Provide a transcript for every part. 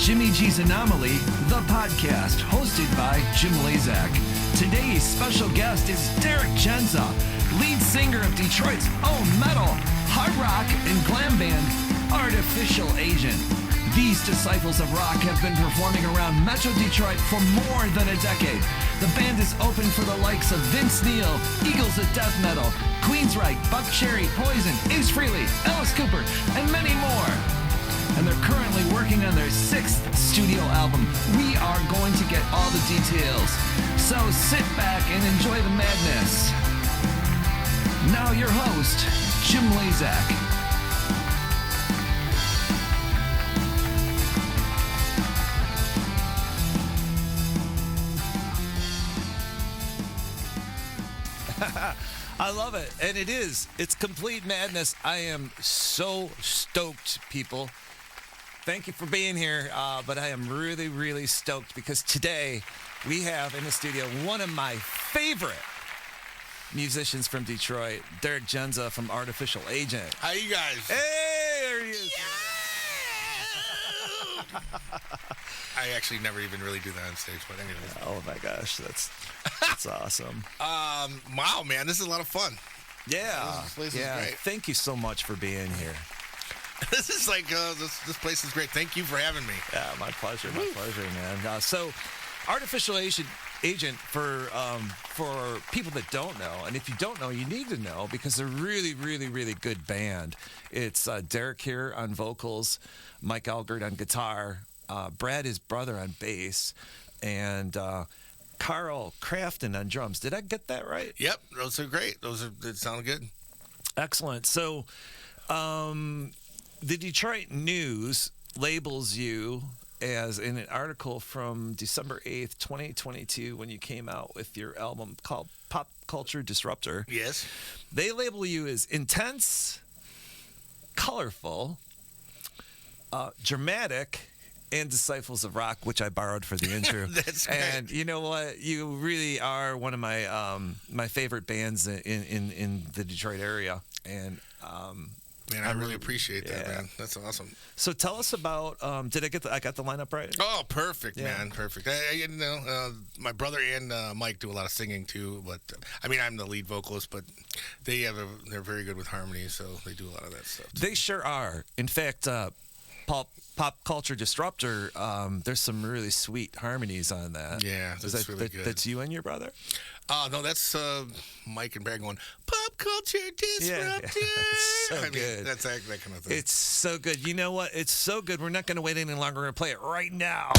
Jimigsanomaly, the podcast, hosted by Jim Lazak. Today's special guest is derekjendza, lead singer of Detroit's own metal, hard rock, and glam band, Artificial Agent. These disciples of rock have been performing around Metro Detroit for more than a decade. The band is open for the likes of Neal, Eagles of Death Metal, Queensrÿche, BuckCherry, Poison, Ace Frehley, Alice Cooper, and many more. And they're currently working on their 6th studio album. We are going to get all the details. So sit back and enjoy the madness. Now your host, Jim Lazak. I love it. And it's complete madness. I am so stoked, people. Thank you for being here, but I am really, really stoked because today we have in the studio one of my favorite musicians from Detroit, derekjendza from Artificial Agent. How you guys? Hey, there he is. Yeah! I actually never even really do that on stage, but anyways. Oh my gosh, that's awesome. Wow, man, this is a lot of fun. Yeah, This place is great. Thank you so much for being here. This is like this place is great. Thank you for having me. Yeah, my pleasure, man. So, Artificial Agent for people that don't know, and if you don't know, you need to know because they're really, really, really good band. It's Derek here on vocals, Mike Algert on guitar, Brad, his brother, on bass, and Carl Crafton on drums. Did I get that right? Yep, those are great. They sound good. Excellent. So, the Detroit News labels you as in an article from December 8th, 2022, when you came out with your album called Pop Culture Disruptor. Yes. They label you as intense, colorful, dramatic, and disciples of rock, which I borrowed for the intro. That's great. And you know what? You really are one of my my favorite bands in the Detroit area. And man, I really appreciate that, man. That's awesome. So tell us about. Did I got the lineup right? Oh, perfect, man, perfect. My brother and Mike do a lot of singing too, but I mean, I'm the lead vocalist, but they're very good with harmonies, so they do a lot of that stuff too. They sure are. In fact, Pop Culture Disruptor, there's some really sweet harmonies on that. Yeah, that's really good. That's you and your brother? No, that's Mike and Brad going, Pop Culture Disruptor. It's so I mean, good. that's that kind of thing. It's so good. You know what? It's so good. We're not going to wait any longer. We're going to play it right now.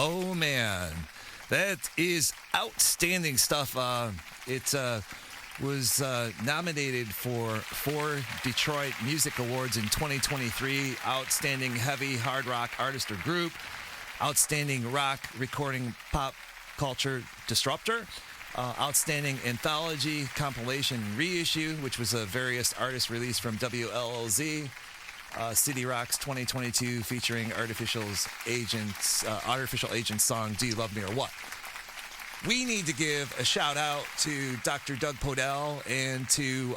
Oh, man. That is outstanding stuff. It was nominated for 4 Detroit Music Awards in 2023. Outstanding heavy hard rock artist or group. Outstanding rock recording pop culture disruptor. Outstanding anthology compilation reissue, which was a various artist release from WLLZ. City Rocks 2022 featuring Artificial Agent's song Do You Love Me or What? We need to give a shout out to Dr. Doug Podell and to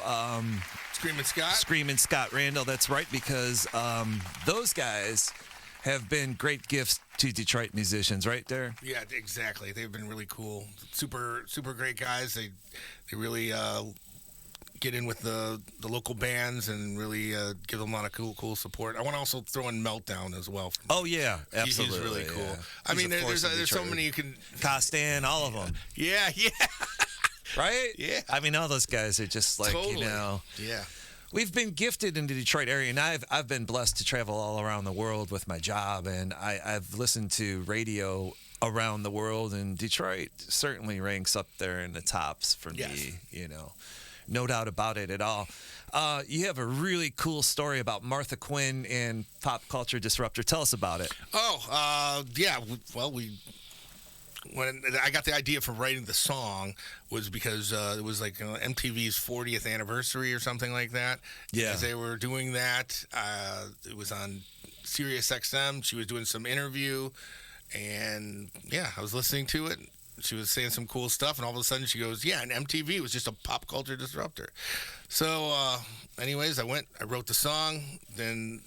Screamin' Scott Randall. That's right, because those guys have been great gifts to Detroit musicians, right there? Yeah, exactly. They've been really cool. Super great guys. They really get in with the local bands and really give them a lot of cool support. I want to also throw in Meltdown as well. Oh, yeah, absolutely. He's really cool. Yeah. I mean, there's so many you can... Costan, all of them. Yeah. Right? Yeah. I mean, all those guys are just like, totally. Yeah. We've been gifted in the Detroit area, and I've been blessed to travel all around the world with my job, and I've listened to radio around the world, and Detroit certainly ranks up there in the tops for me, No doubt about it at all. You have a really cool story about Martha Quinn and Pop Culture Disruptor. Tell us about it. Yeah. Well, when I got the idea for writing the song was because it was like MTV's 40th anniversary or something like that. Yeah. As they were doing that, it was on Sirius XM. She was doing some interview, and I was listening to it. She was saying some cool stuff, and all of a sudden she goes, and MTV was just a pop culture disruptor. So, anyways, I wrote the song. Then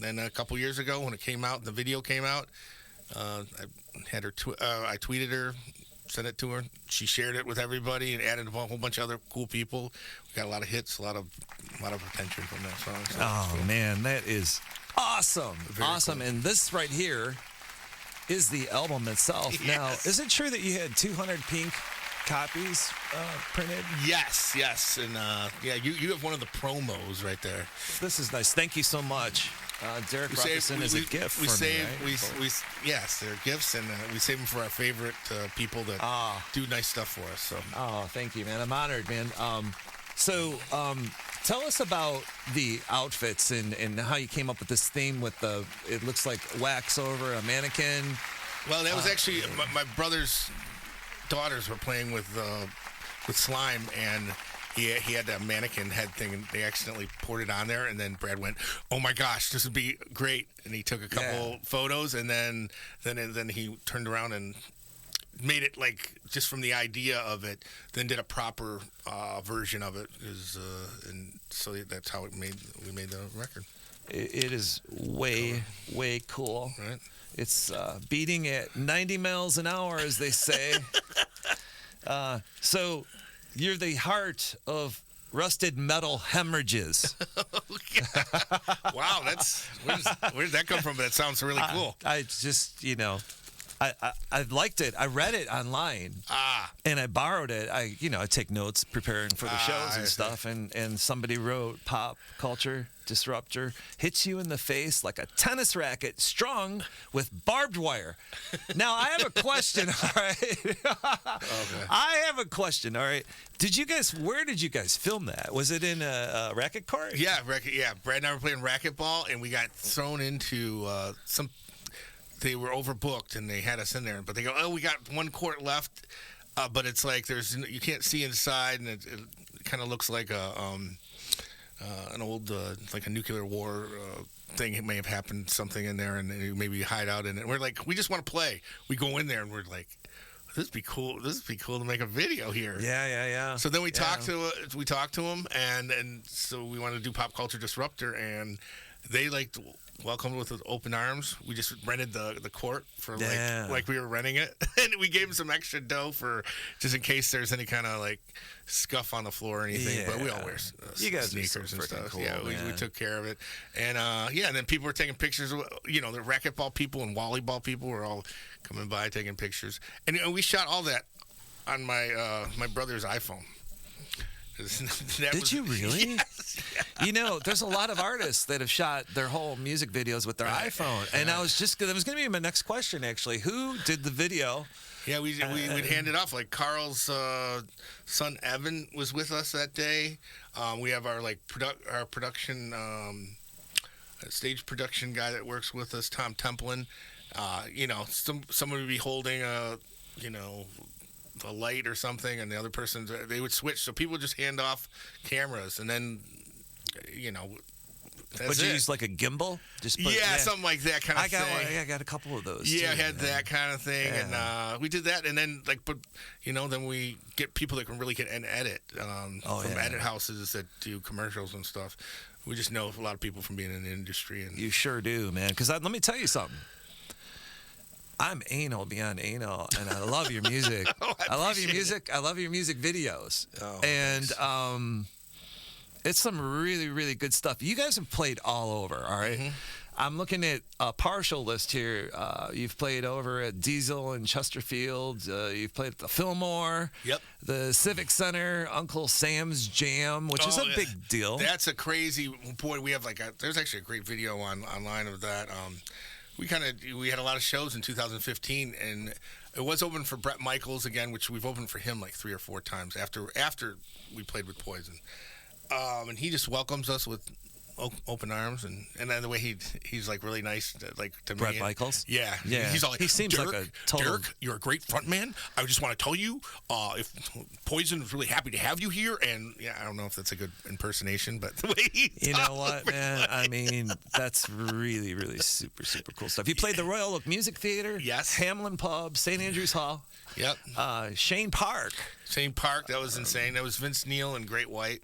a couple years ago when it came out, the video came out, I had her. I tweeted her, sent it to her. She shared it with everybody and added a whole bunch of other cool people. We got a lot of hits, a lot of attention from that song. So cool. Man, that is awesome. Very awesome. cool. And this right here is the album itself. Yes. Now, is it true that you had 200 pink copies printed? Yes, and you have one of the promos right there. This is nice. Thank you so much. Derek Robertson is a gift for me, right? Yes, they're gifts, and we save them for our favorite people that do nice stuff for us. So. Oh, thank you, man. I'm honored, man. Tell us about the outfits and how you came up with this theme with it looks like wax over a mannequin. Well, that was actually my brother's daughters were playing with slime, and he had that mannequin head thing, and they accidentally poured it on there, and then Brad went, "Oh my gosh, this would be great!" And he took a couple photos, and then he turned around and made it like just from the idea of it, then did a proper version of it. And so that's how we made the record. It is way cool. Right. It's beating at 90 miles an hour, as they say. So you're the heart of Rusted Metal Hemorrhages. Wow, where did that come from? That sounds really cool. I just, I liked it. I read it online. And I borrowed it. I take notes preparing for the shows and stuff. And somebody wrote, "Pop culture disruptor hits you in the face like a tennis racket strung with barbed wire." Now, I have a question, all right? Okay. I have a question, all right? Where did you guys film that? Was it in a racket court? Yeah, Brad and I were playing racquetball, and we got thrown into some... They were overbooked, and they had us in there. But they go, "Oh, we got one court left," but it's like you can't see inside, and it kind of looks like an old like a nuclear war thing. It may have happened something in there, and maybe you hide out in it. And we're like, we just want to play. We go in there, and we're like, this would be cool. This would be cool to make a video here. Yeah. So then we talked to them, and so we wanted to do Pop Culture Disruptor, and they welcomed with open arms. We just rented the court for like we were renting it, and we gave them some extra dough for just in case there's any kind of like scuff on the floor or anything. Yeah. But we all wear you guys sneakers and stuff. Cool, we took care of it, and and then people were taking pictures. The racquetball people and volleyball people were all coming by taking pictures, and we shot all that on my brother's iPhone. Did you really? Yes. You know, there's a lot of artists that have shot their whole music videos with their iPhone, and that was going to be my next question actually. Who did the video? Yeah, we'd hand it off. Like Carl's son Evan was with us that day. We have our production stage production guy that works with us, Tom Templin. Someone would be holding a light or something, and the other person, they would switch. So people would just hand off cameras, and then Would you use like a gimbal? Something like that kind of thing. I got a couple of those. Yeah, too, I had that kind of thing, and we did that, and then then we get people that can really get an edit from edit houses that do commercials and stuff. We just know a lot of people from being in the industry, and you sure do, man. Because let me tell you something. I'm anal beyond anal, and I love your music. I love your music. I love your music videos, and it's some really, really good stuff. You guys have played all over, all right? Mm-hmm. I'm looking at a partial list here. You've played over at Diesel and Chesterfield. You've played at the Fillmore. Yep. The Civic Center, Uncle Sam's Jam, which is a big deal. That's a crazy boy. We have there's actually a great video online of that. We had a lot of shows in 2015, and it was open for Bret Michaels again, which we've opened for him like 3 or 4 times after we played with Poison. And he just welcomes us with open arms, and then the way he's like really nice to me. Bret Michaels? Yeah. He's all like, he seems Derek, like a total... Derek, you're a great front man. I just want to tell you, if Poison is really happy to have you here, and I don't know if that's a good impersonation, but the way he You know what, man? I mean, that's really, really super, super cool stuff. You played the Royal Oak Music Theater? Yes. Hamlin Pub, St. Andrews Hall. Yep. Shane Park. That was insane. That was Vince Neal and Great White.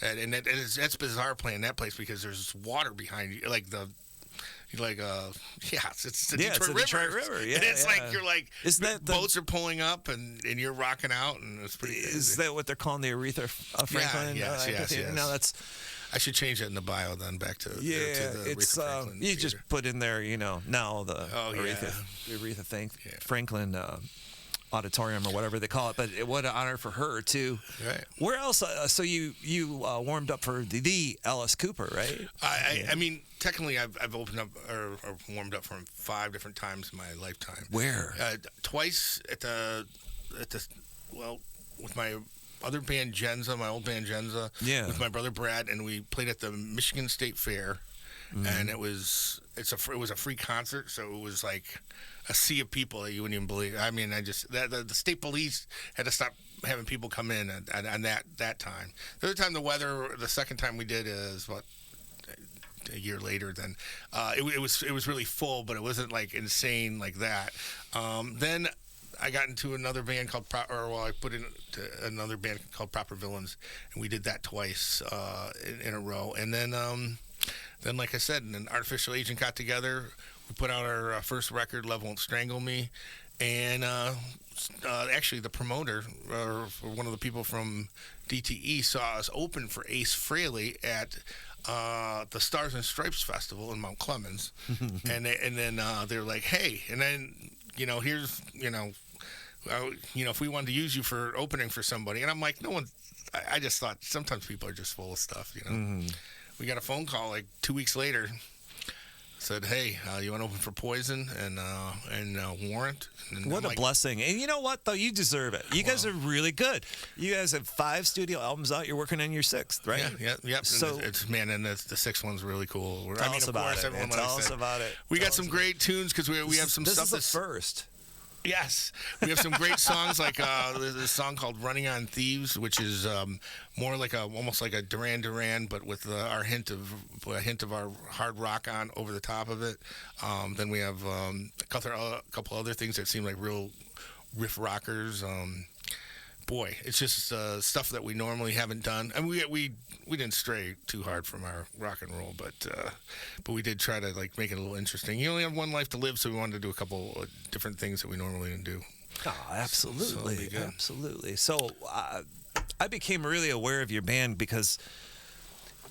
And that's bizarre playing that place because there's water behind you, it's the Detroit River. Yeah, and it's isn't that boats are pulling up and you're rocking out, and it's pretty. Is that what they're calling the Aretha Franklin? Yes. No, that's. I should change that in the bio then back to the it's Aretha Franklin you theater. just put in there now the Aretha Franklin. Auditorium or whatever they call it, but what an honor for her too. Right. Where else? So you warmed up for the Alice Cooper, right? I mean, technically, I've opened up or warmed up for him 5 different times in my lifetime. Where? Twice with my other band Jendza, my old band Jendza. Yeah. With my brother Brad, and we played at the Michigan State Fair, and it was a free concert, so it was like a sea of people that you wouldn't even believe. I mean, the state police had to stop having people come in on that time. The other time, the second time we did is a year later. Then it was really full, but it wasn't like insane like that. Then I got into another band called I put in another band called Proper Villains, and we did that twice in a row. And then like I said, an Artificial Agent got together. We put out our first record, Love Won't Strangle Me, and actually the promoter, or one of the people from DTE, saw us open for Ace Frehley at the Stars and Stripes Festival in Mount Clemens, and then they're like, hey, and then here's if we wanted to use you for opening for somebody, and I'm like, no one. I just thought sometimes people are just full of stuff, We got a phone call like 2 weeks later. Said, hey, you want to open for Poison and Warrant? And what a blessing. And you know what, though? You deserve it. You guys are really good. You guys have 5 studio albums out. You're working on your 6th, right? Yep. So, and the 6th one's really cool. Tell us about it. We got some great tunes because we have some stuff. This is the first. Yes, we have some great songs like there's a song called "Running on Thieves," which is more like almost like a Duran Duran, but with a hint of our hard rock on over the top of it. Then we have a couple other things that seem like real riff rockers. Boy, it's just stuff that we normally haven't done, and we didn't stray too hard from our rock and roll, but we did try to make it a little interesting. You only have one life to live, so we wanted to do a couple of different things that we normally didn't do. Oh, absolutely, absolutely. So I became really aware of your band because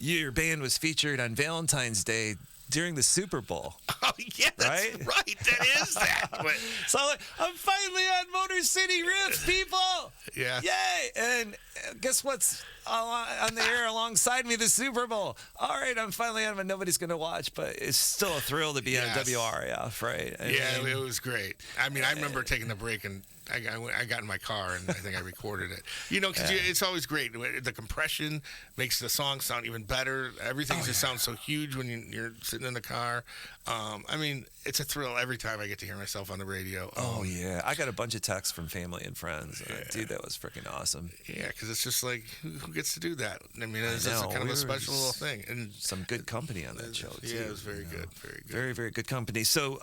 your band was featured on Valentine's Day during the Super Bowl. Oh, yeah, that's Right? right. That is that. But, So I'm like, I'm finally on Motor City Riff, people. yeah. Yay! And guess what's on the air alongside me? The Super Bowl. All right, I'm finally on, but nobody's going to watch, but it's still a thrill to be Yes. on WRF, right? I Yeah, mean, it was great. I mean, I remember taking the break and I got in my car and I think I recorded it. You know, because it's always great. The compression makes the song sound even better. Everything just sounds so huge when you're sitting in the car. I mean, it's a thrill every time I get to hear myself on the radio. Oh, yeah. I got a bunch of texts from family and friends. Dude, that was freaking awesome. Yeah, because it's just like, who gets to do that? I mean, it's just know, kind of we a were special little thing. And Some good company on that show, too. yeah, it was very good. Very good. Very, very good company. So,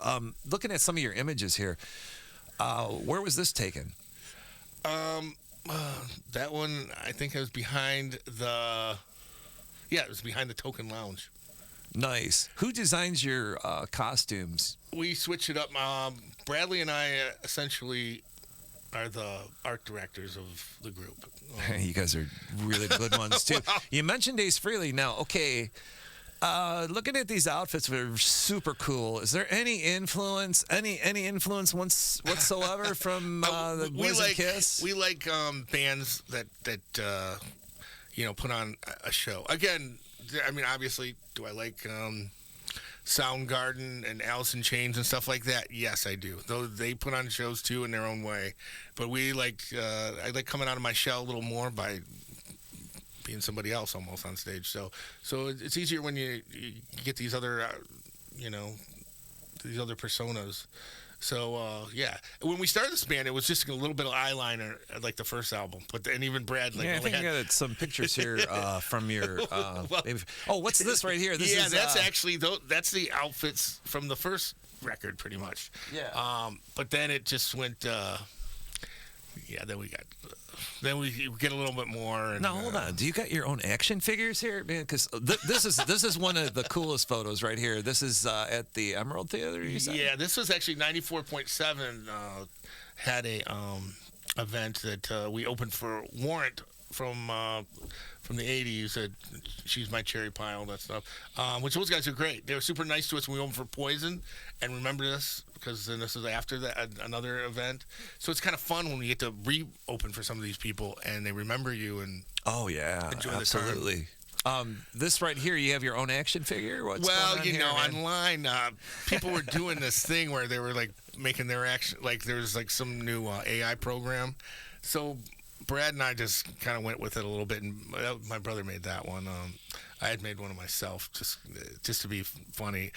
looking at some of your images here, where was this taken? That one, I think it was behind the... Yeah, it was behind the Token Lounge. Nice. Who designs your costumes? We switched it up. Bradley and I essentially are the art directors of the group. You guys are really good ones, too. Well- You mentioned Ace Frehley. Now, okay, looking at these outfits that are super cool, is there any influence, any influence whatsoever from the Boys and Kiss? We like bands that put on a show. Again, I mean, obviously, do I like Soundgarden and Alice in Chains and stuff like that? Yes, I do. Though they put on shows too in their own way. But we like I like coming out of my shell a little more by being somebody else almost on stage. So it's easier when you get these other these other personas. So when we started this band, it was just a little bit of eyeliner, like the first album. And even Brad, I think I got some pictures here from your. Well, what's this right here? This is, that's actually that's the outfits from the first record, pretty much. Yeah. But then it just went. Then we get a little bit more. And, Now hold on. Do you got your own action figures here, man? Because this is one of the coolest photos right here. This is at the Emerald Theater. You said? Yeah, this was actually 94.7 had a event that we opened for Warrant from the 80s. She's My Cherry Pie, all that stuff. Which those guys are great. They were super nice to us when we opened for Poison. And remember this, because then this is after that, another event. So it's kind of fun when we get to reopen for some of these people and they remember you and Oh yeah, enjoy the absolutely. This right here, you have your own action figure. What's well, going on here, man? online, people were doing this thing where they were like making their action, like there's like some new AI program. So Brad and I just kind of went with it a little bit, and my brother made that one. I had made one of myself just to be funny.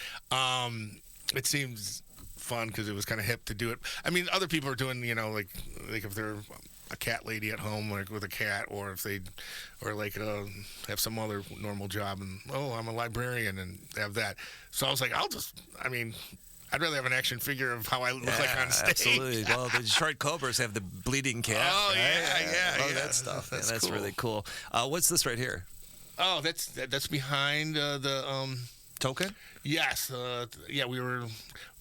It seems fun because it was kind of hip to do it. I mean, other people are doing, like if they're a cat lady at home, like with a cat, or if they, or like have some other normal job, and I'm a librarian and have that. So I was like, I'd rather have an action figure of how I look like on stage. Absolutely. Well, the Detroit Cobras have the bleeding cat. Oh, right? yeah. Love that stuff. Man. That's cool. really cool. What's this right here? Oh, that's behind the Token? Yes.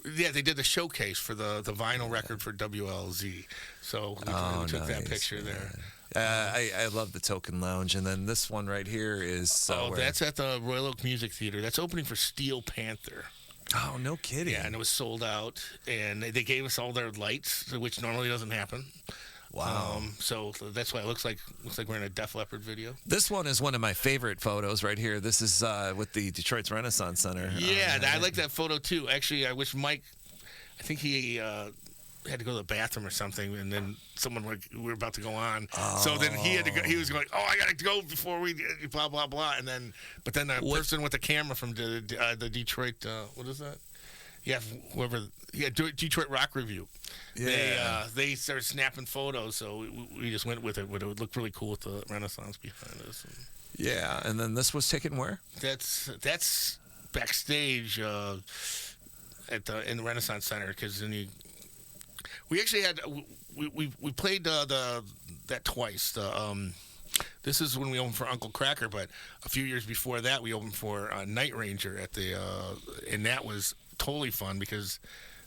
They did the showcase for the vinyl record for WLZ. So we took that picture there. I love the Token Lounge. And then this one right here is... that's at the Royal Oak Music Theater. That's opening for Steel Panther. Oh, no kidding. Yeah, and it was sold out. And they gave us all their lights, which normally doesn't happen. Wow. So that's why it looks like we're in a Def Leppard video. This one is one of my favorite photos right here. This is with the Detroit's Renaissance Center. Yeah, I like that photo too. Actually, I wish Mike, I think he had to go to the bathroom or something, and then we were about to go on. So then he had to go. He was going, I got to go before we blah blah blah. And then, but then the person with the camera from the Detroit, what is that? Yeah, Detroit Rock Review. Yeah. They started snapping photos, so we just went with it. But it would look really cool with the Renaissance behind us. Yeah, and then this was taken where? That's backstage in the Renaissance Center, because then we actually had we played that twice. This is when we opened for Uncle Cracker, but a few years before that, we opened for Night Ranger at and that was totally fun because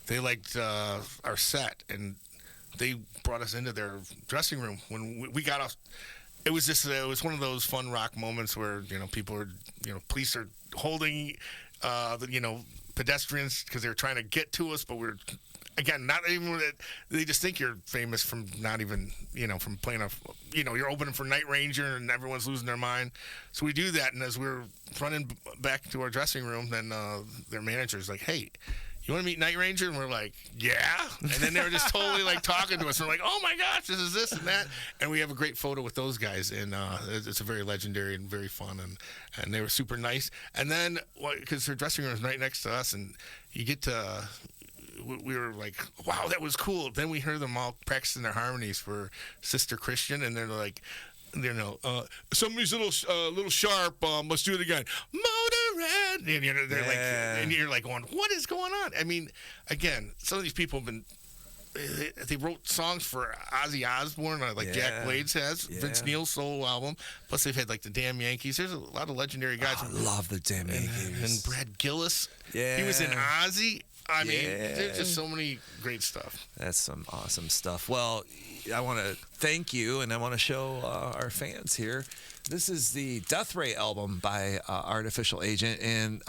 they liked our set and they brought us into their dressing room when we got off. It was one of those fun rock moments where people are police are holding pedestrians because they were trying to get to us, but we're again not even. They just think you're famous from not even from playing you're opening for Night Ranger and everyone's losing their mind. So we do that, and as we're running back to our dressing room, then their manager's like, "Hey, you want to meet Night Ranger?" And we're like, "Yeah." And then they were just totally like talking to us. And we're like, "Oh my gosh, this is this and that." And we have a great photo with those guys, and it's a very legendary and very fun, and they were super nice. And then because their dressing room is right next to us, and you get to. We were like, wow, that was cool. Then we heard them all practicing their harmonies for Sister Christian, and they're like, somebody's a little sharp. Let's do it again. Motorhead, and they're like, and you're like going, what is going on? I mean, again, some of these people have been. They wrote songs for Ozzy Osbourne, like Jack Blades has, Vince Neil's solo album. Plus, they've had like the Damn Yankees. There's a lot of legendary guys. I love the Damn Yankees. And Brad Gillis. Yeah, he was in Ozzy. I mean, there's just so many great stuff. That's some awesome stuff. Well, I want to thank you, and I want to show our fans here. This is the Death Ray album by Artificial Agent, and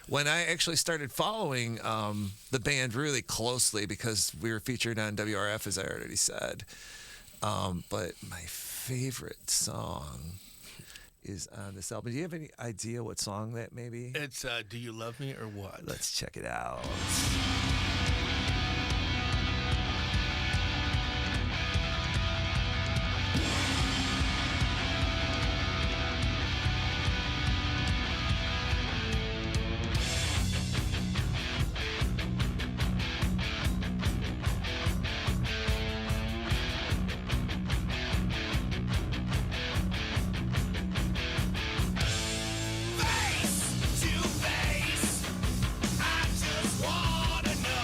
when I actually started following the band really closely, because we were featured on WRF, as I already said, but my favorite song is on this album. Do you have any idea what song that may be? It's Do You Love Me or What? Let's check it out. Face to face, I just wanna know.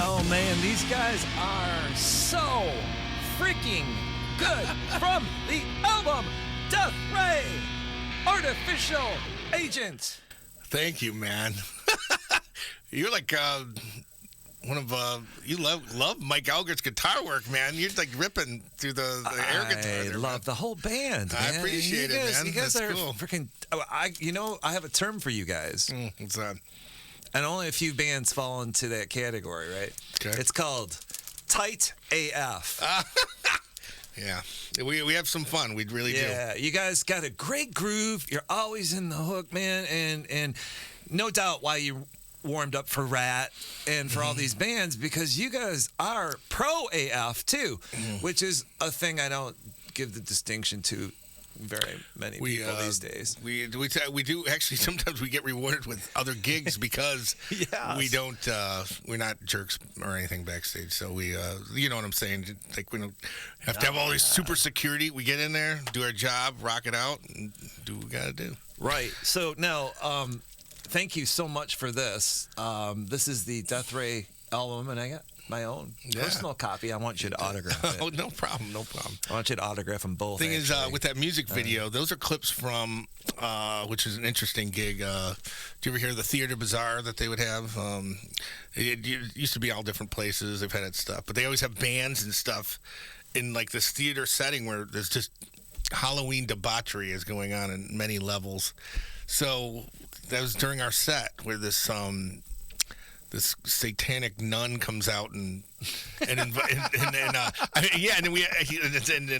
Oh man, these guys are so freaking good. From the album Death Ray, Artificial Agent. Thank you, man. You're like one of you love Mike Algert's guitar work, man. You're like ripping through the air guitar. I there, love man. the whole band. I Man. appreciate it, man. You guys That's are cool. freaking. I have a term for you guys, What's that? and only a few bands fall into that category, right? Okay. It's called tight AF. Yeah, we have some fun. We really do. Yeah, you guys got a great groove. You're always in the hook, man, and no doubt why you warmed up for Rat and for all these bands, because you guys are pro AF too, which is a thing I don't give the distinction to very many people these days. We do actually. Sometimes we get rewarded with other gigs because Yes. we don't. We're not jerks or anything backstage. So we, you know what I'm saying. Like we don't have to have all this super security. We get in there, do our job, rock it out, and do what we gotta do. Right. So now, thank you so much for this. This is the Death Ray album, and I got my own personal copy. I want you to autograph it. Oh, no problem, no problem. I want you to autograph them both. Thing is, actually. with that music video, those are clips from, which is an interesting gig. Do you ever hear the Theater Bazaar that they would have? It used to be all different places. They've had it stuff, but they always have bands and stuff in like this theater setting where there's just Halloween debauchery is going on in many levels. So that was during our set where this satanic nun comes out and then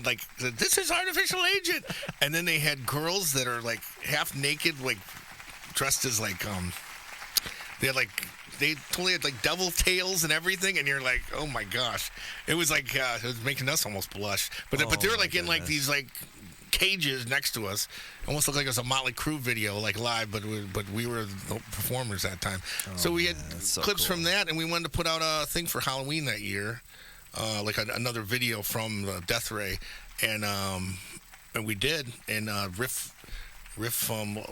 like this is Artificial Agent, and then they had girls that are like half naked, like dressed as like they totally had like devil tails and everything, and you're like, oh my gosh, it was like it was making us almost blush. But they were like in like these like cages next to us. Almost looked like it was a Motley Crue video, like live, but we were the performers that time. So we had clips from that, and we wanted to put out a thing for Halloween that year, like another video from Death Ray, and we did, and Riff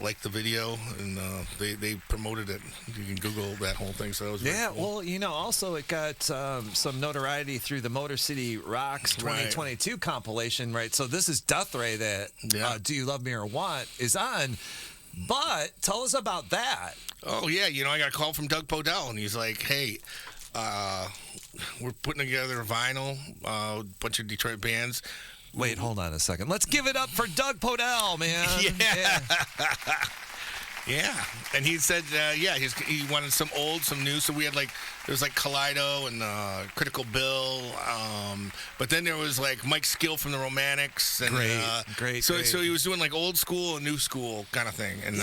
liked the video, and they promoted it. You can Google that whole thing. So it was Yeah, cool. well, also it got some notoriety through the Motor City Rocks 2022 compilation, right? So this is Death Ray that Do You Love Me or What is on. But tell us about that. Oh, yeah. I got a call from Doug Podell, and he's like, hey, we're putting together a vinyl, a bunch of Detroit bands. Wait, hold on a second. Let's give it up for Doug Podell, man. Yeah. Yeah. And he said, he wanted some old, some new. So we had there was like Kaleido and Critical Bill. But then there was like Mike Skill from the Romantics. And, Great. So he was doing like old school and new school kind of thing. And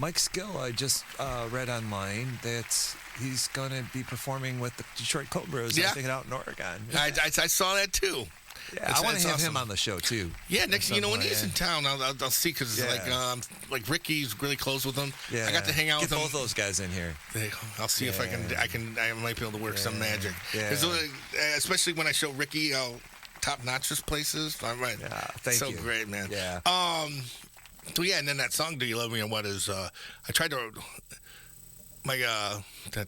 Mike Skill, I just read online that he's going to be performing with the Detroit Cobras. I think out in Oregon. I saw that too. Yeah, I want to have him on the show too. Yeah, next when he's in town, I'll see because like Ricky's really close with him. Yeah, I got to hang out with both those guys in here. I'll see if I might be able to work some magic. Yeah. Especially when I show Ricky how top notch this place is. I'm right. Yeah, thank you. So great, man. Yeah. So yeah, and then that song "Do You Love Me" and what is? I tried to. To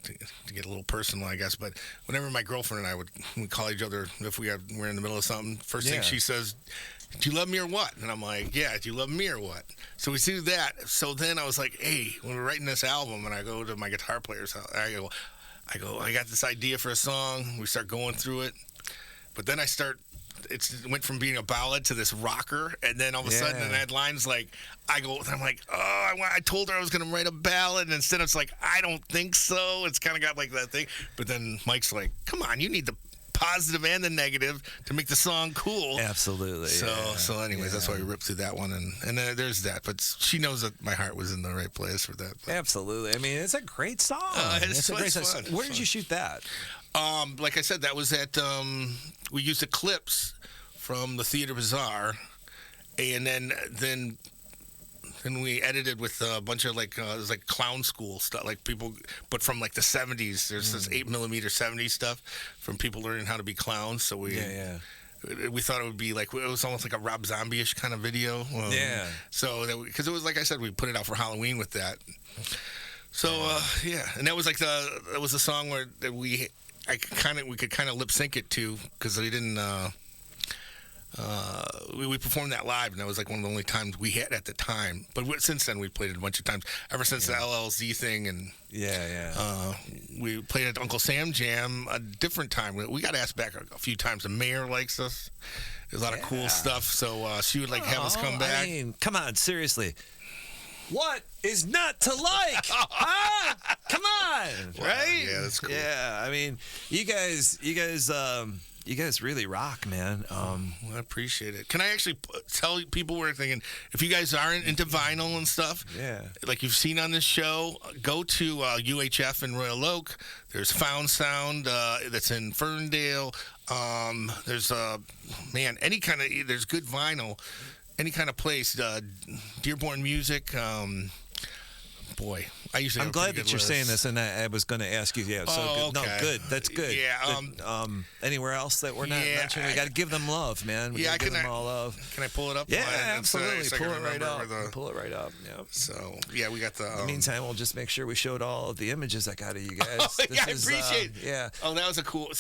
get a little personal, I guess, but whenever my girlfriend and I would call each other if we're in the middle of something, first thing she says, "Do you love me or what?" And I'm like, "Yeah, do you love me or what?" So we do that. So then I was like, "Hey, when we're writing this album," and I go to my guitar player's house, I go, I got this idea for a song. We start going through it, but then it went from being a ballad to this rocker, and then all of a sudden, and I had lines like, I'm like, I told her I was going to write a ballad, and instead it's like, I don't think so. It's kind of got like that thing. But then Mike's like, come on, you need the positive and the negative to make the song cool. Absolutely. So anyways, that's why we ripped through that one, and there's that. But she knows that my heart was in the right place for that. But. Absolutely. I mean, it's a great song. It's a great song. fun. Where did you shoot that? Like I said, that was at we used the clips from the Theater Bazaar, and then we edited with a bunch of it was like clown school stuff, like people, but from like the 70s. There's this 8mm 70s stuff from people learning how to be clowns. So we thought it would be it was almost like a Rob Zombie-ish kind of video. So because it was like I said, we put it out for Halloween with that. So yeah, and that was like that was a song where that we could kind of lip sync it to because we didn't. We performed that live, and that was like one of the only times we had at the time. But since then, we played it a bunch of times. Ever since the LLZ thing, and we played at Uncle Sam Jam a different time. We got asked back a few times. The mayor likes us. There's a lot of cool stuff. So she would like have us come back. I mean, come on, seriously. What is not to like? Huh? Come on, right? Yeah, that's cool. Yeah, I mean, you guys really rock, man. Well, I appreciate it. Can I actually tell people we're thinking, if you guys aren't into vinyl and stuff, like you've seen on this show, go to UHF in Royal Oak. There's Found Sound that's in Ferndale. There's any kind of, there's good vinyl, any kind of place. Dearborn Music. Boy, I usually. I'm glad that you're saying this, and I was going to ask you. Yeah, so good. Okay. No, good. That's good. Yeah. Anywhere else that we're not mentioning, we got to give them love, man. We gotta give them all love. Can I pull it up? Yeah, absolutely. Pull it right up. Pull it right up. Yeah. So yeah, we got the. In the meantime, we'll just make sure we showed all of the images I got of you guys. I appreciate. Yeah. Oh, that was a cool.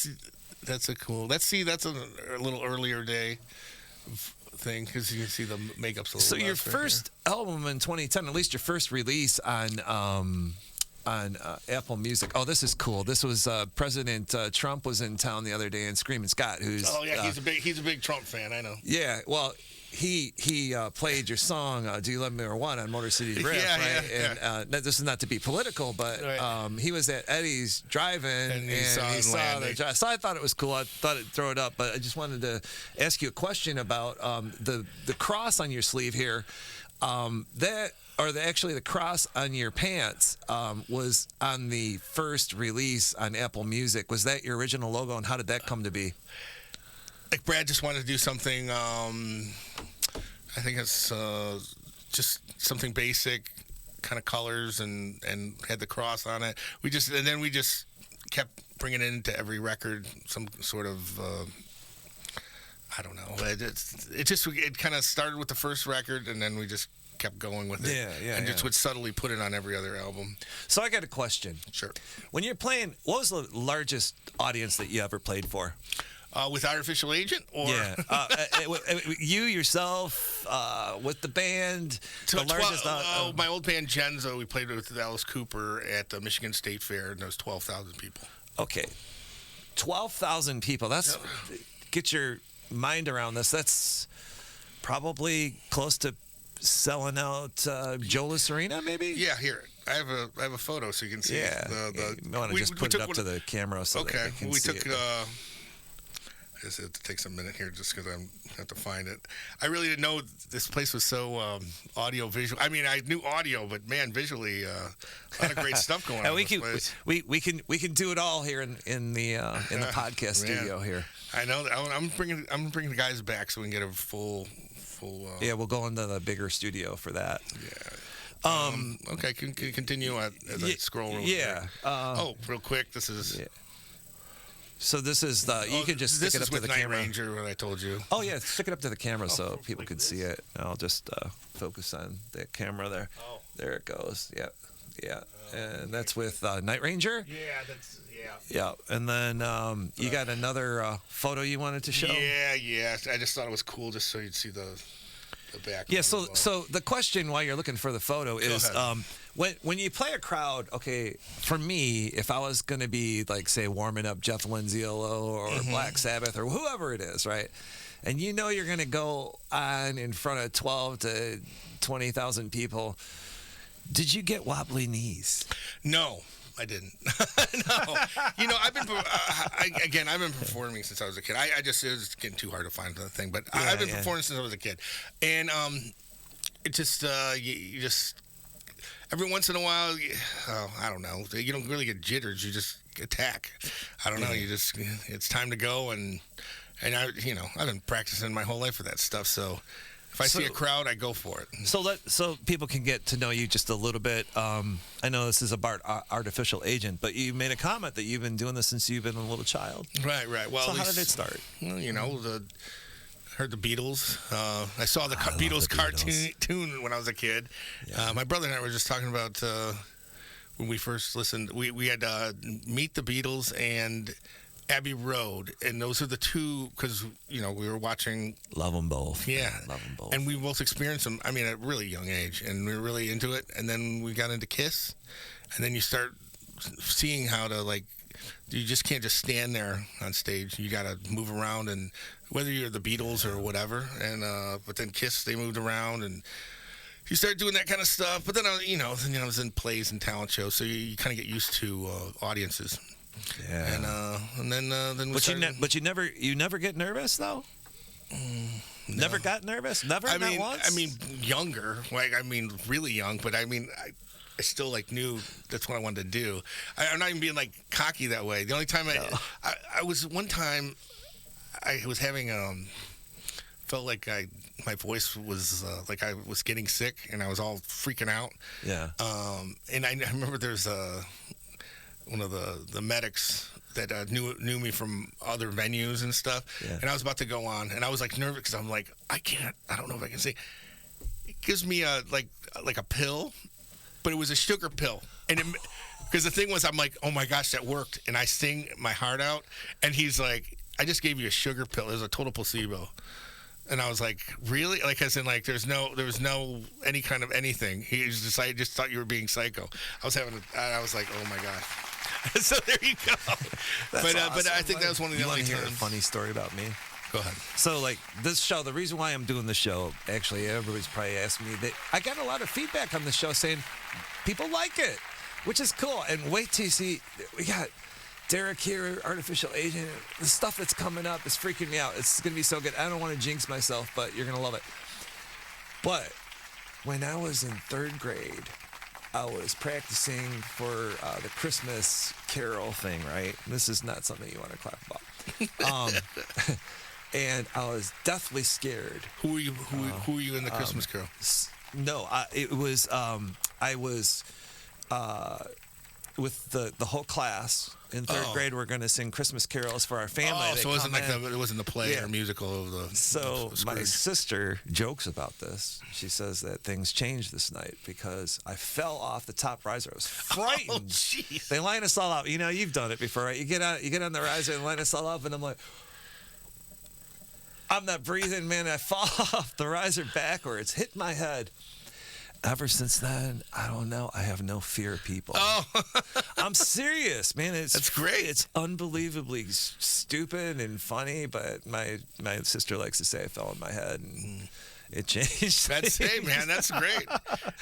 That's a cool. That's a little earlier day thing because you can see the makeup's a little. So your first album in 2010, at least your first release on Apple Music. Oh, this is cool. This was President Trump was in town the other day, and Screaming Scott, who's he's a big Trump fan. I know. Yeah, well. He played your song "Do You Love Me or What" on Motor City Riff, right? And this is not to be political, but he was at Eddie's drive-in and he saw the drive. So I thought it was cool. I thought I'd throw it up, but I just wanted to ask you a question about the cross on your sleeve here. The cross on your pants was on the first release on Apple Music. Was that your original logo, and how did that come to be? Like Brad just wanted to do something. I think it's just something basic, kind of colors, and had the cross on it. We just kept bringing it into every record, some sort of. I don't know. It kind of started with the first record, and then we just kept going with it. And just would subtly put it on every other album. So I got a question. Sure. When you're playing, what was the largest audience that you ever played for? With Artificial Agent? Or you yourself, with the band? My old band, Jendza, we played with Alice Cooper at the Michigan State Fair, and there was 12,000 people. Okay. 12,000 people. That's get your mind around this. That's probably close to selling out Jolas Arena, maybe? Yeah, here. I have a photo so you can see. Yeah. You want to just put it up to the camera so that they can see it. I just have to take some minute here just because I have to find it. I really didn't know this place was so audio visual. I mean, I knew audio, but man, visually, a lot of great stuff going on. We can do it all here in the podcast studio here. I know. I'm bringing the guys back so we can get a full. Yeah, we'll go into the bigger studio for that. Yeah. Okay, can continue as I scroll. Real quick. This is. Yeah. So this is you can just stick it up to the camera. This is with Night Ranger, what I told you. Oh yeah, stick it up to the camera so people can see it. I'll just focus on the camera there. Oh. There it goes. Yeah. And that's with Night Ranger. Yeah. And then you got another photo you wanted to show. Yeah. I just thought it was cool, just so you'd see the back. Yeah. So the question while you're looking for the photo is. When you play a crowd, okay, for me, if I was going to be, like, say, warming up Jeff Lindsay-Olo or Black Sabbath or whoever it is, right, and you know you're going to go on in front of 12 to 20,000 people, did you get wobbly knees? No, I didn't. No. You know, I've been performing since I was a kid. It was getting too hard to find the thing, but I've been performing since I was a kid. And it just, you just... Every once in a while, I don't know. You don't really get jitters. You just attack. I don't know. It's time to go, and I've been practicing my whole life for that stuff. So if I see a crowd, I go for it. So people can get to know you just a little bit. I know this is about Artificial Agent, but you made a comment that you've been doing this since you've been a little child. Right. Well, so how did it start? Well, heard the Beatles. I saw the Beatles cartoon when I was a kid. Yeah. My brother and I were just talking about when we first listened. We had Meet the Beatles and Abbey Road, and those are the two, because we were watching. Love them both. Yeah, love them both. And we both experienced them. I mean, at a really young age, and we were really into it. And then we got into Kiss, and then you start seeing how to you just can't just stand there on stage. You got to move around, and whether you're the Beatles or whatever. And but then Kiss, they moved around, and you start doing that kind of stuff. But then I was in plays and talent shows, so you kind of get used to audiences. Yeah. And then we started. But you never get nervous though. No. Never got nervous. Never. Not once. I mean, younger. Really young. But I still knew that's what I wanted to do. I'm not even being cocky that way. The only time I was one time, I was having felt like my voice was like I was getting sick, and I was all freaking out. Yeah. And I remember there's one of the medics that knew me from other venues and stuff. Yeah. And I was about to go on, and I was nervous because I'm I don't know if I can say. It gives me a pill, but it was a sugar pill, and because the thing was, I'm oh my gosh, that worked, and I sing my heart out, and he's like, I just gave you a sugar pill. It was a total placebo. And I was really? As in, there was no any kind of anything. He was just, I just thought you were being psycho. I was oh my gosh. So there you go. But I think that was one of the only times. You want to hear a funny story about me? Go ahead. So, this show, the reason why I'm doing the show, actually, everybody's probably asking me that. I got a lot of feedback on the show saying people like it, which is cool. And wait till you see, we got Derek here, Artificial Agent. The stuff that's coming up is freaking me out. It's going to be so good. I don't want to jinx myself, but you're going to love it. But when I was in 3rd grade, I was practicing for the Christmas Carol thing, right? This is not something you want to clap about. And I was deathly scared. Who were you in the Christmas Carol? No, I was with the whole class in 3rd grade. We're going to sing Christmas carols for our family. Oh, so it wasn't the play or musical of the. So of my sister jokes about this. She says that things changed this night because I fell off the top riser. I was frightened. Oh, jeez. They line us all up. You've done it before, right? You get on the riser and line us all up, and I'm like, I'm not breathing, man. I fall off the riser backwards, hit my head. Ever since then, I don't know. I have no fear of people. Oh, I'm serious, man. That's great. It's unbelievably stupid and funny, but my sister likes to say I fell on my head and it changed. Man, that's great.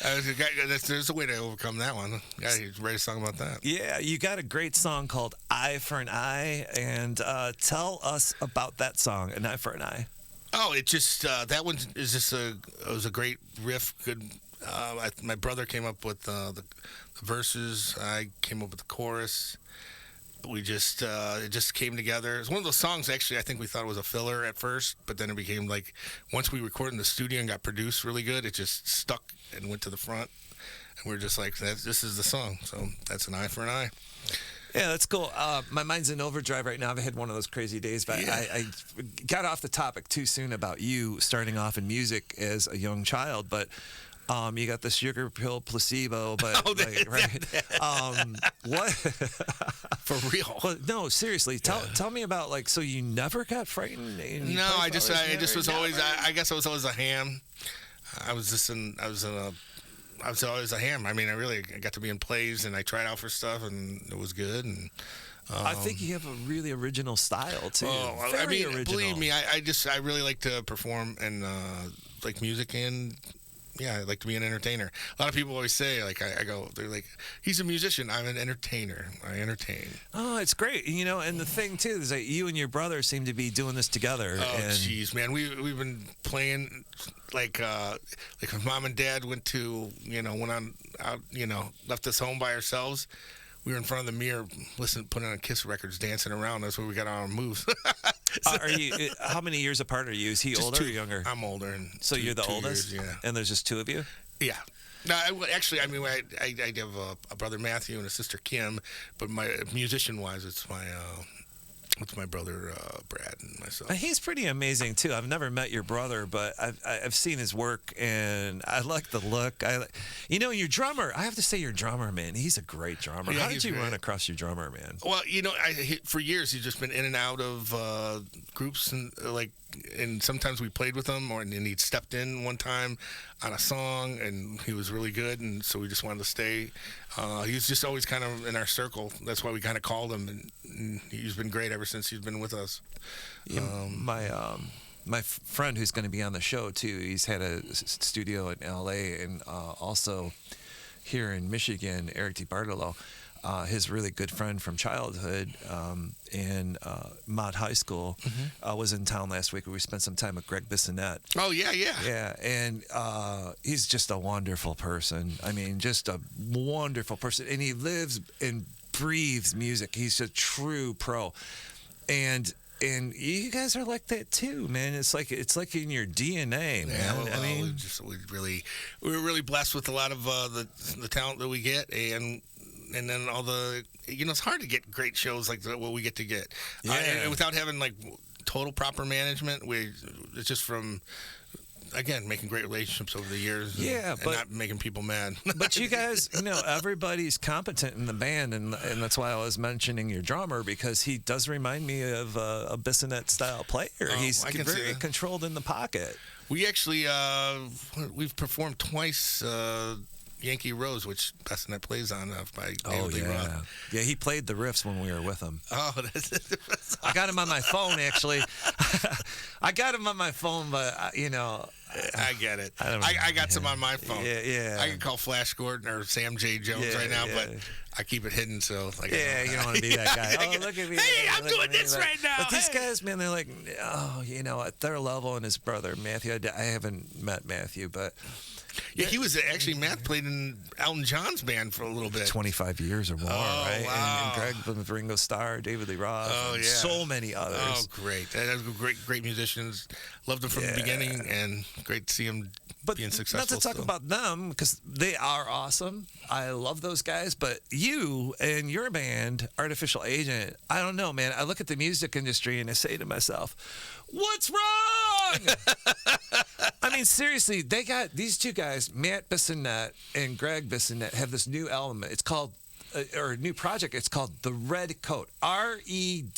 There's a way to overcome that one. Yeah, you write a song about that. Yeah, you got a great song called "Eye for an Eye," and tell us about that song, "An Eye for an Eye." Oh, it just that one is just it was a great riff. Good. My brother came up with the verses. I came up with the chorus. We just it just came together. It's one of those songs. Actually, I think we thought it was a filler at first, but then it became once we recorded in the studio and got produced really good, it just stuck and went to the front. And we're just this is the song. So that's "An Eye for an Eye." Yeah, that's cool. My mind's in overdrive right now. I've had one of those crazy days, but Yeah. I got off the topic too soon about you starting off in music as a young child, but. You got the sugar pill placebo, but right? What? For real? Well, no, seriously. Tell me about so you never got frightened. No, I just was always. I guess I was always a ham. I was always a ham. I mean, I got to be in plays, and I tried out for stuff, and it was good. And I think you have a really original style too. Oh, Very original. Believe me, I really like to perform and like music and. Yeah, I like to be an entertainer. A lot of people always say, I go, they're like, he's a musician. I'm an entertainer. I entertain. Oh, it's great. And the thing, too, is that you and your brother seem to be doing this together. Oh, jeez, man. We've been playing, when Mom and Dad went left us home by ourselves. We were in front of the mirror, putting on Kiss records, dancing around. That's where we got our moves. Are you? How many years apart are you? Is he Just older 2. or younger? I'm older. And so you're the 2 oldest? years, yeah. And there's just 2 of you? Yeah. No, I have a brother Matthew and a sister Kim, but my musician-wise, it's my with my brother Brad and myself. He's pretty amazing too. I've never met your brother, but I've seen his work, and I like the look. Your drummer. I have to say, your drummer, man. He's a great drummer. Yeah, How did he's you great. run across your drummer, man? Well, for years he's just been in and out of groups, and sometimes we played with him, and he stepped in one time on a song, and he was really good, and so we just wanted to stay. He was just always kind of in our circle. That's why we kind of called him, and he's been great ever since he's been with us. Yeah, my friend who's going to be on the show too. He's had a studio in L.A. and also here in Michigan. Eric DiBartolo, his really good friend from childhood in Mott High School, was in town last week. We spent some time with Greg Bissonette. Oh yeah. Yeah, and he's just a wonderful person. I mean, just a wonderful person, and he lives and breathes music. He's a true pro, and you guys are like that too, man. It's like in your DNA, man. Yeah, well, I mean, we're really blessed with a lot of the talent that we get, and then all the it's hard to get great shows like what we get to get. Yeah. And without having like total proper management. It's just from, again, making great relationships over the years. And but not making people mad. But you guys, everybody's competent in the band, and that's why I was mentioning your drummer, because he does remind me of a Bissonette style player. He's very controlled in the pocket. We actually we've performed twice. Yankee Rose, which Bissonette plays on by David Lee Roth. Yeah, he played the riffs when we were with him. Oh, that's I got him on my phone, actually. I got him on my phone, but, I get it. I got some on my phone. Yeah. I can call Flash Gordon or Sam J. Jones right now, but I keep it hidden, so... you don't want to be that guy. Oh, look at me. Hey, I'm doing this right now. But these guys, man, they're like, at their level, and his brother, Matthew, I haven't met Matthew, but... Yeah, he was actually, Matt played in Elton John's band for a little bit. 25 years or more, right? Wow. And Greg with Ringo Starr, David Lee Roth, and so many others. Oh, great. Those were great musicians. Loved them from the beginning, and great to see them being successful. Not to talk about them, because they are awesome. I love those guys, but you and your band, Artificial Agent, I don't know, man. I look at the music industry and I say to myself, what's wrong? I mean, seriously, they got these two guys, Matt Bissonette and Greg Bissonette, have this new element. It's called, or new project. It's called The Red Coat. REDDCOAT.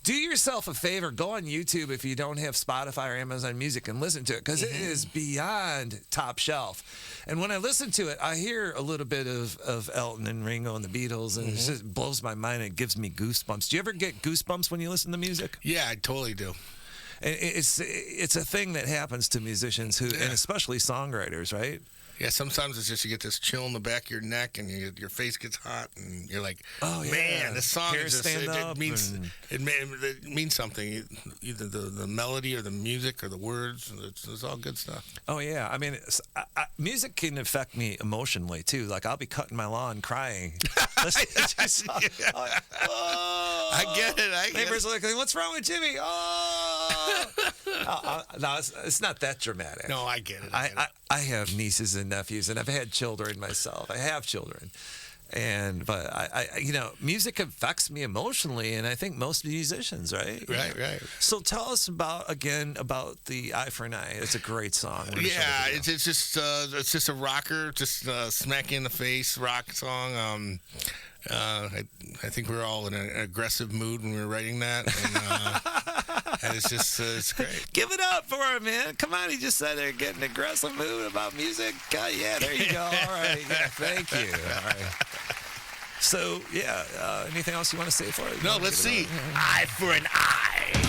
Do yourself a favor. Go on YouTube if you don't have Spotify or Amazon Music and listen to it, because it is beyond top shelf. And when I listen to it, I hear a little bit of Elton and Ringo and the Beatles, and it just blows my mind. It gives me goosebumps. Do you ever get goosebumps when you listen to music? Yeah, I totally do. And it's a thing that happens to musicians and especially songwriters, right? Yeah, sometimes it's just you get this chill in the back of your neck, and your face gets hot, and you're like, "Oh man, this song is just it means something." Either the melody or the music or the words, it's all good stuff. Oh yeah, I mean, music can affect me emotionally too. Like I'll be cutting my lawn, crying. I get it. Neighbors are like, "What's wrong with Jimmy?" No, it's not that dramatic. No, I get it. I have nieces and nephews, and I've had children myself. I have children, but I music affects me emotionally, and I think most musicians, right? Right. So tell us about the Eye for an Eye. It's a great song. Yeah, it's just a rocker, just smack you in the face rock song. I think we were all in an aggressive mood when we were writing that, and it's just it's great. Give it up for him, man. Come on, he just said they're getting an aggressive mood about music. Yeah, there you go. All right, yeah, thank you. All right. So, anything else you want to say for it? No, let's see. Eye for an Eye.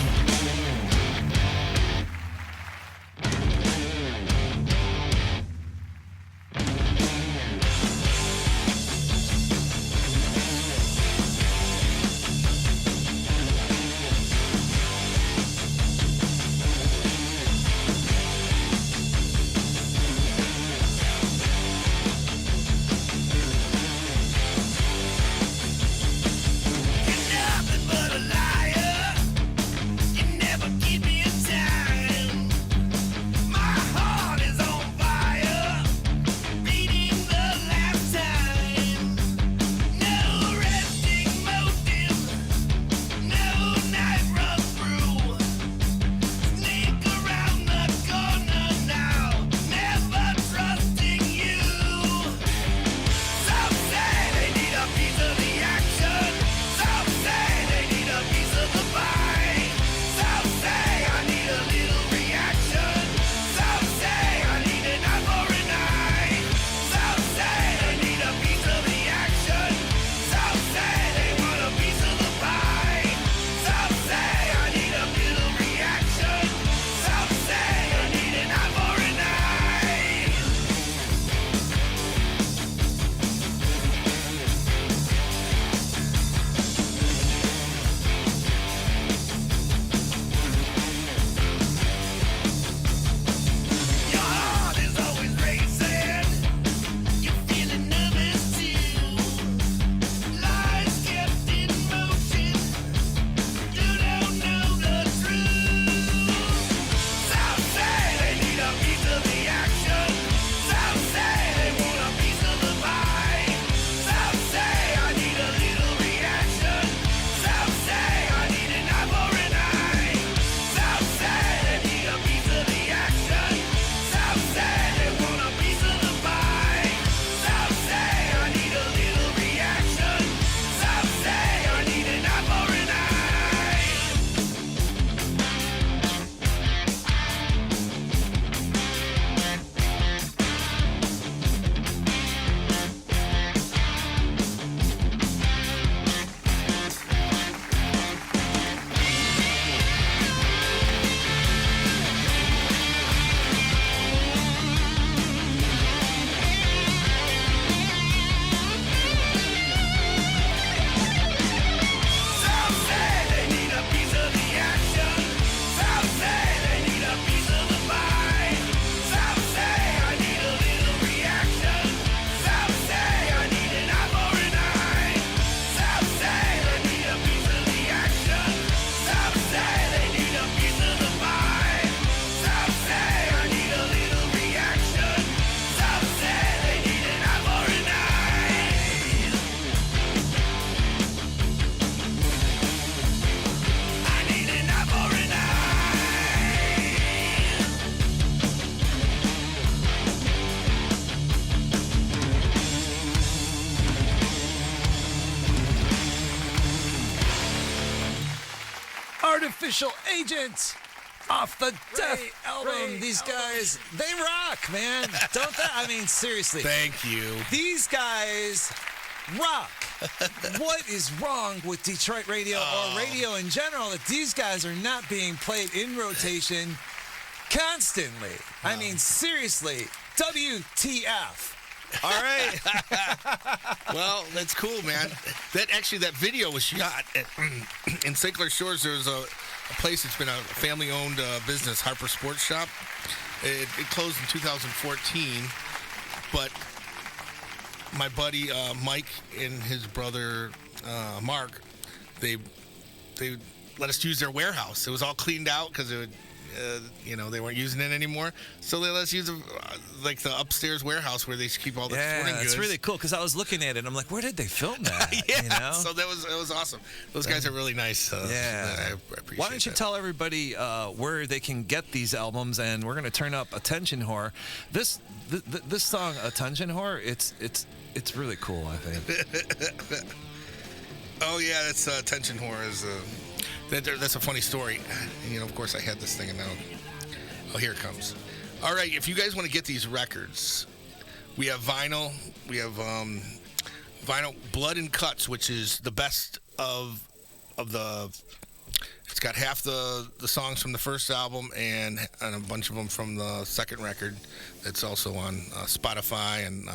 Artificial Agent off the Death album. These guys, they rock, man. Don't they? I mean, seriously. Thank you. These guys rock. What is wrong with Detroit radio or radio in general that these guys are not being played in rotation constantly? I mean, seriously. WTF. All right. Well, that's cool, man. That video was shot in St. Clair Shores. There's a place that's been a family-owned business, Harper Sports Shop. It closed in 2014, but my buddy Mike and his brother Mark, they let us use their warehouse. It was all cleaned out because it would. They weren't using it anymore, so they let us use the upstairs warehouse where they keep all the sporting goods. It's really cool because I was looking at it and I'm like, where did they film that? Yeah, so it was awesome. Those guys are really nice. I appreciate Why don't you tell everybody where they can get these albums? And we're gonna turn up Attention Whore. This song Attention Whore, it's really cool, I think. Oh yeah, that's Attention Whore is. That's a funny story. Of course, I had this thing, and now, here it comes. All right, if you guys want to get these records, we have vinyl. We have vinyl Blood and Cuts, which is the best of the. It's got half the songs from the first album and a bunch of them from the second record. It's also on Spotify and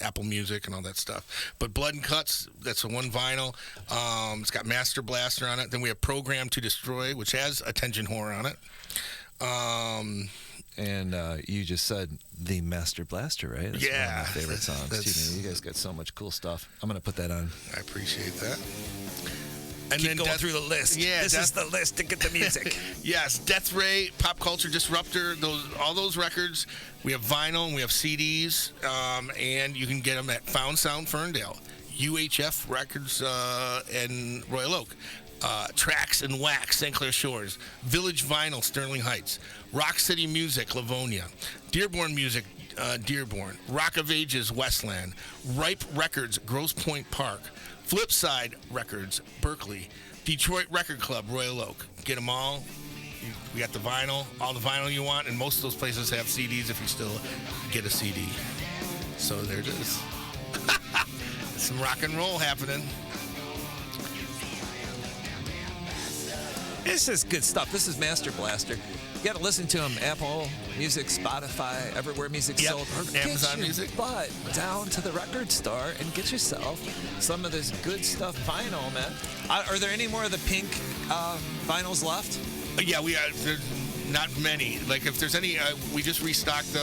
Apple Music and all that stuff. But Blood and Cuts, that's the one vinyl. It's got Master Blaster on it. Then we have Program to Destroy, which has Attention Whore on it. And you just said the Master Blaster, right? That's one of my favorite songs. You guys got so much cool stuff. I'm going to put that on. I appreciate that. And keep then going through the list. Yeah, this is the list to get the music. Yes, Death Ray, Pop Culture Disruptor, all those records. We have vinyl and we have CDs, and you can get them at Found Sound Ferndale, UHF Records in Royal Oak, Tracks and Wax, St. Clair Shores, Village Vinyl, Sterling Heights, Rock City Music, Livonia, Dearborn Music, Dearborn, Rock of Ages, Westland, Ripe Records, Grosse Pointe Park, Flipside Records, Berkeley, Detroit Record Club, Royal Oak. Get them all. We got the vinyl, all the vinyl you want, and most of those places have CDs if you still get a CD. So there it is. Some rock and roll happening. This is good stuff. This is Master Blaster. You got to listen to him. Apple Music, Spotify, everywhere music's sold. Amazon Music. But down to the record store and get yourself some of this good stuff vinyl, man. Are there any more of the pink vinyls left? Yeah, there's not many. Like if there's any, we just restocked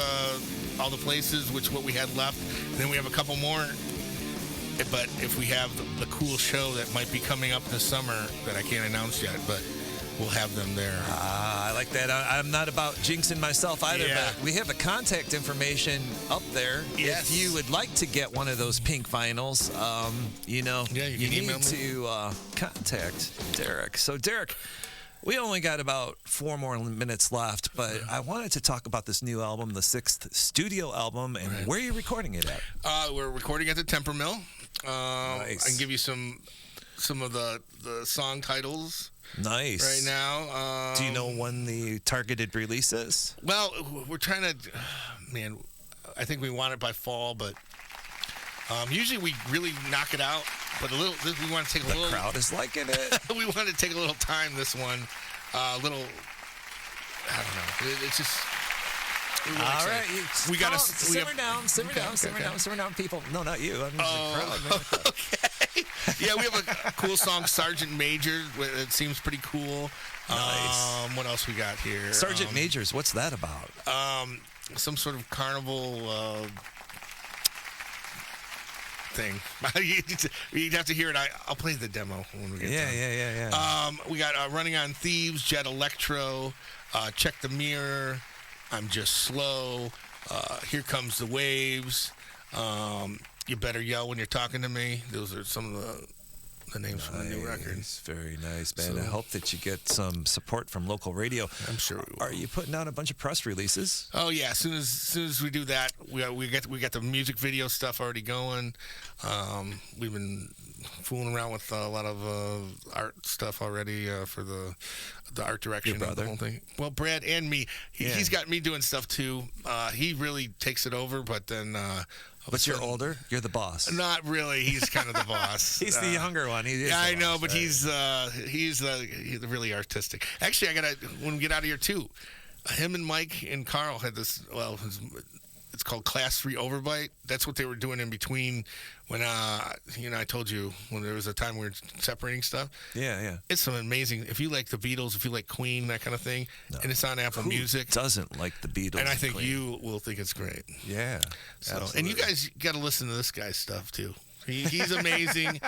all the places, what we had left. And then we have a couple more. But if we have the cool show that might be coming up this summer that I can't announce yet, but we'll have them there. I like that. I'm not about jinxing myself either, but we have the contact information up there. Yes. If you would like to get one of those pink vinyls, you need to contact Derek. So, Derek, we only got about 4 more minutes left, but I wanted to talk about this new album, the 6th studio album, and where are you recording it at? We're recording at the Temper Mill. Nice. I can give you some of the song titles. Nice. Right now. Do you know when the targeted release is? Well, we're trying to, man, I think we want it by fall, but usually we really knock it out. But we want to take a little. The crowd is liking it. We want to take a little time this one. I don't know. It's just. All right, we got to simmer down, people. No, not you. I'm just the crowd, man. Okay. Yeah, we have a cool song, Sergeant Major. It seems pretty cool. Nice. What else we got here? Sergeant Majors. What's that about? Some sort of carnival thing. You'd have to hear it. I'll play the demo when we get done. Yeah. We got Running on Thieves, Jet Electro, Check the Mirror, I'm Just Slow, Here Comes the Waves, You Better Yell When You're Talking to Me. Those are some of the names from the new record. Very nice, man. I hope that you get some support from local radio. I'm sure we will. Are you putting out a bunch of press releases? Oh yeah, as soon as we do that, we got the music video stuff already going. We've been fooling around with a lot of art stuff already for the art direction of the whole thing. Well, Brad and me, he's got me doing stuff too. He really takes it over, but then. But you're older. You're the boss. Not really. He's kind of the boss. He's the younger one. I know, but he's really artistic. Actually, when we get out of here too. Him and Mike and Carl had this. Well, it's called Class 3 Overbite. That's what they were doing in between when I told you when there was a time we were separating stuff. Yeah. It's some amazing. If you like the Beatles, if you like Queen, that kind of thing, and it's on Apple Music. Doesn't like the Beatles? And I think you will think it's great. Yeah. So, and you guys got to listen to this guy's stuff too. He's amazing.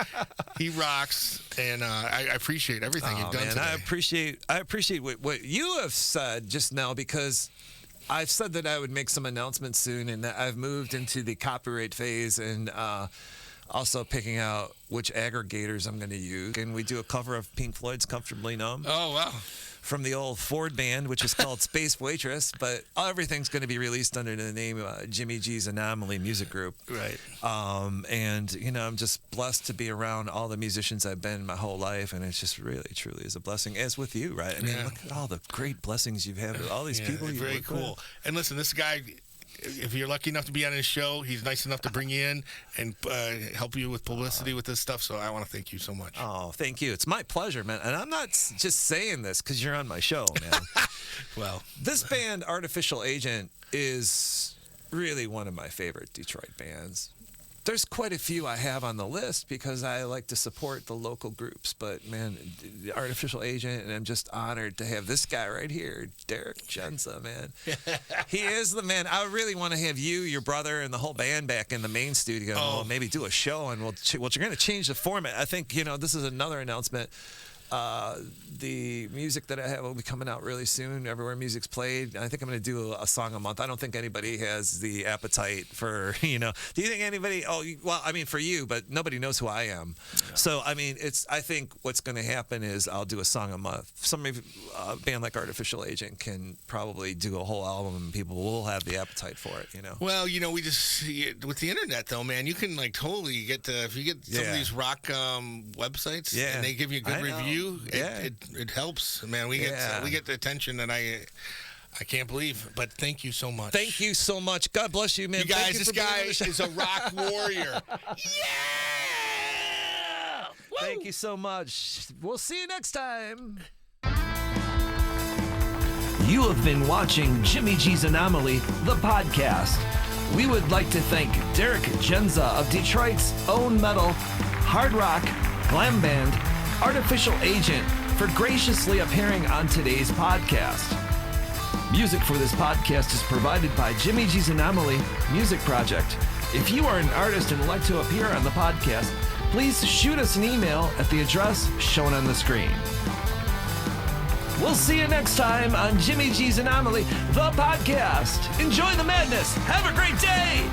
He rocks, and I appreciate everything you've done today. I appreciate what you have said just now, because I've said that I would make some announcements soon, and that I've moved into the copyright phase, and also picking out which aggregators I'm going to use. And we do a cover of Pink Floyd's "Comfortably Numb." Oh wow! From the old Ford band, which is called Space Waitress, but everything's going to be released under the name JimiG's AnÖmaly Music Group. Right. And, I'm just blessed to be around all the musicians I've been my whole life, and it's just really, truly is a blessing, as with you, right? I mean, look at all the great blessings you've had with all these people. Very cool. And listen, this guy, if you're lucky enough to be on his show, he's nice enough to bring you in and help you with publicity with this stuff. So I want to thank you so much. Oh, thank you. It's my pleasure, man. And I'm not just saying this because you're on my show, man. Well, this band, Artificial Agent, is really one of my favorite Detroit bands. There's quite a few I have on the list because I like to support the local groups. But, man, the Artificial Agent, and I'm just honored to have this guy right here, derekjendza, man. He is the man. I really want to have you, your brother, and the whole band back in the main studio. And we'll maybe do a show, and we're going to change the format. I think, this is another announcement. The music that I have will be coming out really soon. Everywhere music's played. I think I'm going to do a song a month. I don't think anybody has the appetite for, Do you think anybody? For you, but nobody knows who I am. Yeah. So, I think what's going to happen is I'll do a song a month. A band like Artificial Agent can probably do a whole album, and people will have the appetite for it, Well, we just, with the internet, though, man, you can, totally get if you get some of these rock websites, and they give you a good review, it helps, man. We get the attention that I can't believe. But thank you so much. Thank you so much. God bless you, man. You guys, this guy is a rock warrior. Thank you so much. We'll see you next time. You have been watching JimiG's AnÖmaly, the podcast. We would like to thank derekjendza of Detroit's own metal, hard rock, glam band, Artificial Agent, for graciously appearing on today's podcast. Music for this podcast is provided by JimiG's AnÖmaly Music Project. If you are an artist and would like to appear on the podcast, please shoot us an email at the address shown on the screen. We'll see you next time on JimiG's AnÖmaly, the podcast. Enjoy the madness. Have a great day.